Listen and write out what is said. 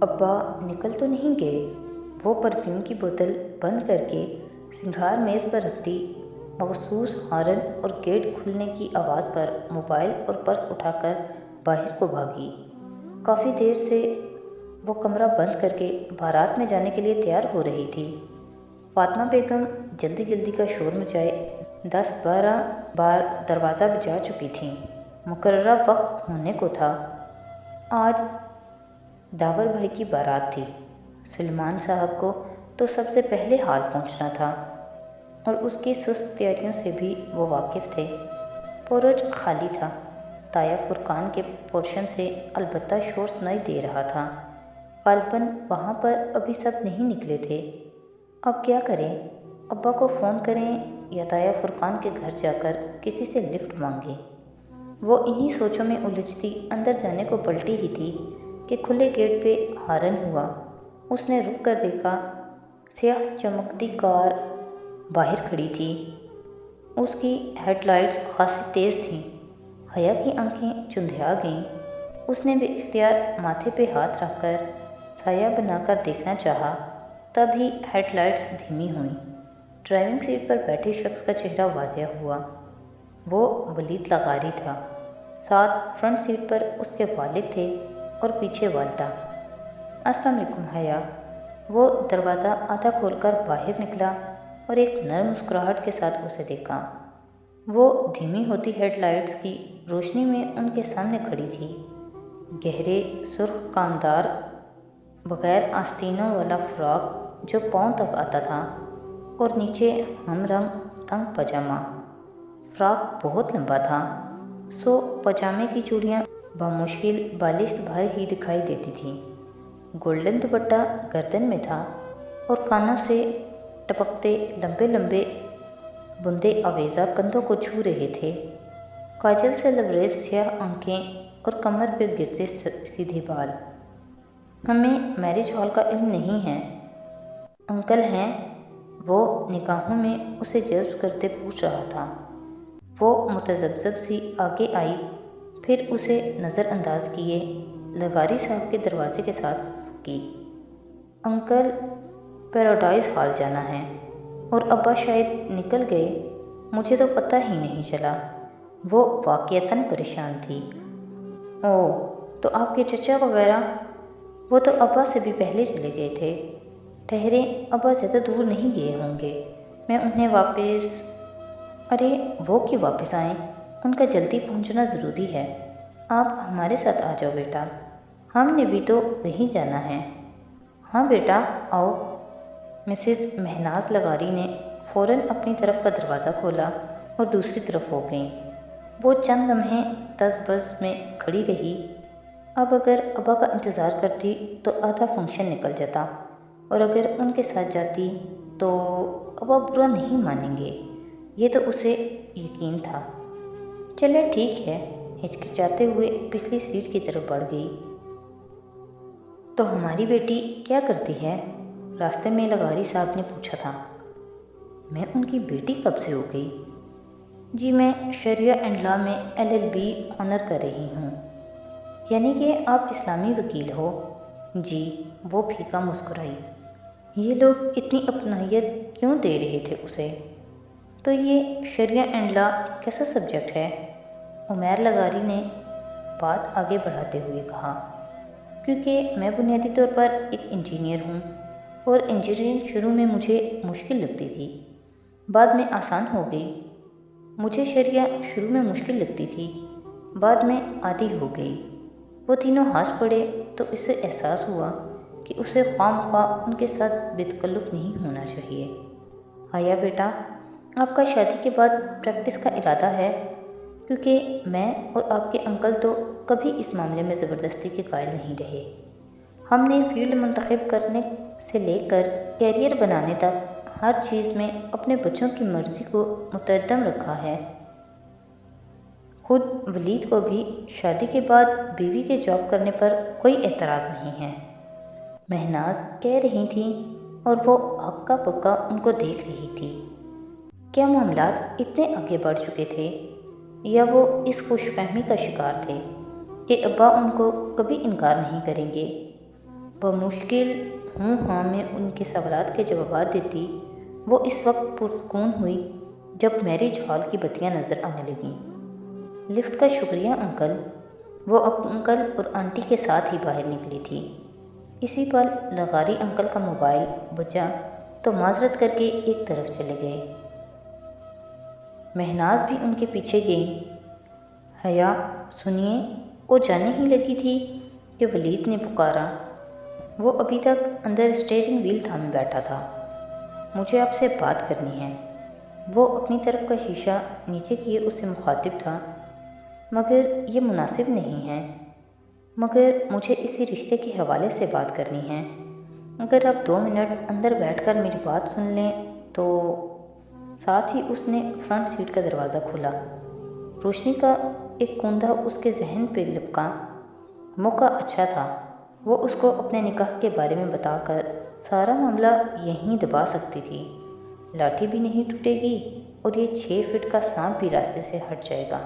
ابا نکل تو نہیں گئے؟ وہ پرفیوم کی بوتل بند کر کے سنگھار میز پر رکھ دی، مخصوص ہارن اور گیٹ کھلنے کی آواز پر موبائل اور پرس اٹھا کر باہر کو بھاگی۔ کافی دیر سے وہ کمرہ بند کر کے بارات میں جانے کے لیے تیار ہو رہی تھی۔ فاطمہ بیگم جلدی جلدی کا شور مچائے 10-12 بار دروازہ بجا چکی تھیں۔ مقررہ وقت ہونے کو تھا۔ آج داور بھائی کی بارات تھی۔ سلیمان صاحب کو تو سب سے پہلے حال پہنچنا تھا اور اس کی سست تیاریوں سے بھی وہ واقف تھے۔ پورچ خالی تھا۔ تایا فرقان کے پورشن سے البتہ شور سنائی دے رہا تھا۔ غالباً وہاں پر ابھی سب نہیں نکلے تھے۔ اب کیا کریں؟ ابا کو فون کریں یا تایا فرقان کے گھر جا کر کسی سے لفٹ مانگیں؟ وہ انہی سوچوں میں الجھتی اندر جانے کو پلٹی ہی تھی کہ کھلے گیٹ پہ ہارن ہوا۔ اس نے رک کر دیکھا، سیاہ چمکتی کار باہر کھڑی تھی۔ اس کی ہیڈ لائٹس خاصی تیز تھیں۔ حیا کی آنکھیں چندھیا گئیں۔ اس نے بے اختیار ماتھے پہ ہاتھ رکھ کر سایہ بنا کر دیکھنا چاہا، تب ہی ہیڈ لائٹس دھیمی ہوئیں۔ ڈرائیونگ سیٹ پر بیٹھے شخص کا چہرہ واضح ہوا۔ وہ ولید لغاری تھا۔ ساتھ فرنٹ سیٹ پر اس کے والد تھے اور پیچھے والدہ۔ السلام علیکم حیا۔ وہ دروازہ آدھا کھول کر باہر نکلا اور ایک نرم مسکراہٹ کے ساتھ اسے دیکھا۔ وہ دھیمی ہوتی ہیڈ لائٹس کی روشنی میں ان کے سامنے کھڑی تھی۔ گہرے سرخ کامدار بغیر آستینوں والا فراک جو پاؤں تک آتا تھا اور نیچے ہم رنگ تنگ پاجامہ۔ فراک بہت لمبا تھا، سو پاجامے کی چوڑیاں بمشکل بالشت بھر ہی دکھائی دیتی تھیں۔ گولڈن دوپٹہ گردن میں تھا اور کانوں سے ٹپکتے لمبے لمبے بندے آویزہ کندھوں کو چھو رہے تھے۔ کاجل سے لبریز سیاہ آنکھیں اور کمر پہ گرتے سیدھے بال۔ ہمیں میرج ہال کا علم نہیں ہے، انکل ہیں؟ وہ نگاہوں میں اسے جذب کرتے پوچھ رہا تھا۔ وہ متذبذب سی آگے آئی، پھر اسے نظر انداز کیے لغاری صاحب کے دروازے کے ساتھ کی۔ انکل پیراڈائز ہال جانا ہے اور ابا شاید نکل گئے، مجھے تو پتہ ہی نہیں چلا۔ وہ واقعتاً پریشان تھی۔ اوہ، تو آپ کے چچا وغیرہ؟ وہ تو ابا سے بھی پہلے چلے گئے تھے۔ ٹھہریں، ابا زیادہ دور نہیں گئے ہوں گے، میں انہیں واپس… ارے وہ کیوں واپس آئیں؟ ان کا جلدی پہنچنا ضروری ہے۔ آپ ہمارے ساتھ آ جاؤ بیٹا، ہم نے بھی تو وہیں جانا ہے۔ ہاں بیٹا آؤ۔ مسز مہناز لغاری نے فوراً اپنی طرف کا دروازہ کھولا اور دوسری طرف ہو گئیں۔ وہ چند لمحے تز بز میں کھڑی رہی۔ اب اگر ابا کا انتظار کرتی تو آدھا فنکشن نکل جاتا، اور اگر ان کے ساتھ جاتی تو ابا برا نہیں مانیں گے، یہ تو اسے یقین تھا۔ چلے ٹھیک ہے، ہچکچاتے ہوئے پچھلی سیٹ کی طرف بڑھ گئی۔ تو ہماری بیٹی کیا کرتی ہے؟ راستے میں لغاری صاحب نے پوچھا تھا۔ میں ان کی بیٹی کب سے ہو گئی؟ جی میں شریعہ اینڈ لا میں LLB آنر کر رہی ہوں۔ یعنی کہ آپ اسلامی وکیل ہو؟ جی، وہ پھیکا مسکرائی۔ یہ لوگ اتنی اپنائیت کیوں دے رہے تھے اسے؟ تو یہ شریعہ اینڈ لا کیسا سبجیکٹ ہے؟ عمیر لغاری نے بات آگے بڑھاتے ہوئے کہا۔ کیونکہ میں بنیادی طور پر ایک انجینئر ہوں، اور انجینئرنگ شروع میں مجھے مشکل لگتی تھی، بعد میں آسان ہو گئی۔ مجھے شریعہ شروع میں مشکل لگتی تھی، بعد میں عادی ہو گئی۔ وہ تینوں ہنس پڑے تو اسے احساس ہوا کہ اسے خواہ مخواہ ان کے ساتھ بے تکلف نہیں ہونا چاہیے۔ حیا بیٹا، آپ کا شادی کے بعد پریکٹس کا ارادہ ہے؟ کیونکہ میں اور آپ کے انکل تو کبھی اس معاملے میں زبردستی کے قائل نہیں رہے۔ ہم نے فیلڈ منتخب کرنے سے لے کر کیریئر بنانے تک ہر چیز میں اپنے بچوں کی مرضی کو متعدم رکھا ہے۔ خود ولید کو بھی شادی کے بعد بیوی کے جاب کرنے پر کوئی اعتراض نہیں ہے، مہناز کہہ رہی تھیں، اور وہ ہکا پکا ان کو دیکھ رہی تھی۔ کیا معاملات اتنے آگے بڑھ چکے تھے، یا وہ اس خوش فہمی کا شکار تھے کہ ابا ان کو کبھی انکار نہیں کریں گے؟ بمشکل ہوں ہاں میں ان کے سوالات کے جوابات دیتی۔ وہ اس وقت پرسکون ہوئی جب میرج ہال کی بتیاں نظر آنے لگیں۔ لفٹ کا شکریہ انکل۔ وہ انکل اور آنٹی کے ساتھ ہی باہر نکلی تھی۔ اسی پل لغاری انکل کا موبائل بجا تو معذرت کر کے ایک طرف چلے گئے۔ مہناز بھی ان کے پیچھے گئیں۔ حیا سنیے، وہ جانے ہی لگی تھی کہ ولید نے پکارا۔ وہ ابھی تک اندر اسٹیئرنگ وہیل تھامے بیٹھا تھا۔ مجھے آپ سے بات کرنی ہے۔ وہ اپنی طرف کا شیشہ نیچے کیے اس سے مخاطب تھا۔ مگر یہ مناسب نہیں ہے۔ مگر مجھے اسی رشتے کے حوالے سے بات کرنی ہے۔ اگر آپ 2 منٹ اندر بیٹھ کر میری بات سن لیں تو۔ ساتھ ہی اس نے فرنٹ سیٹ کا دروازہ کھولا۔ روشنی کا ایک کوندھا اس کے ذہن پہ لپکا۔ موقع اچھا تھا۔ وہ اس کو اپنے نکاح کے بارے میں بتا کر سارا معاملہ یہیں دبا سکتی تھی۔ لاٹھی بھی نہیں ٹوٹے گی اور یہ 6 فٹ کا سانپ بھی راستے سے ہٹ جائے گا۔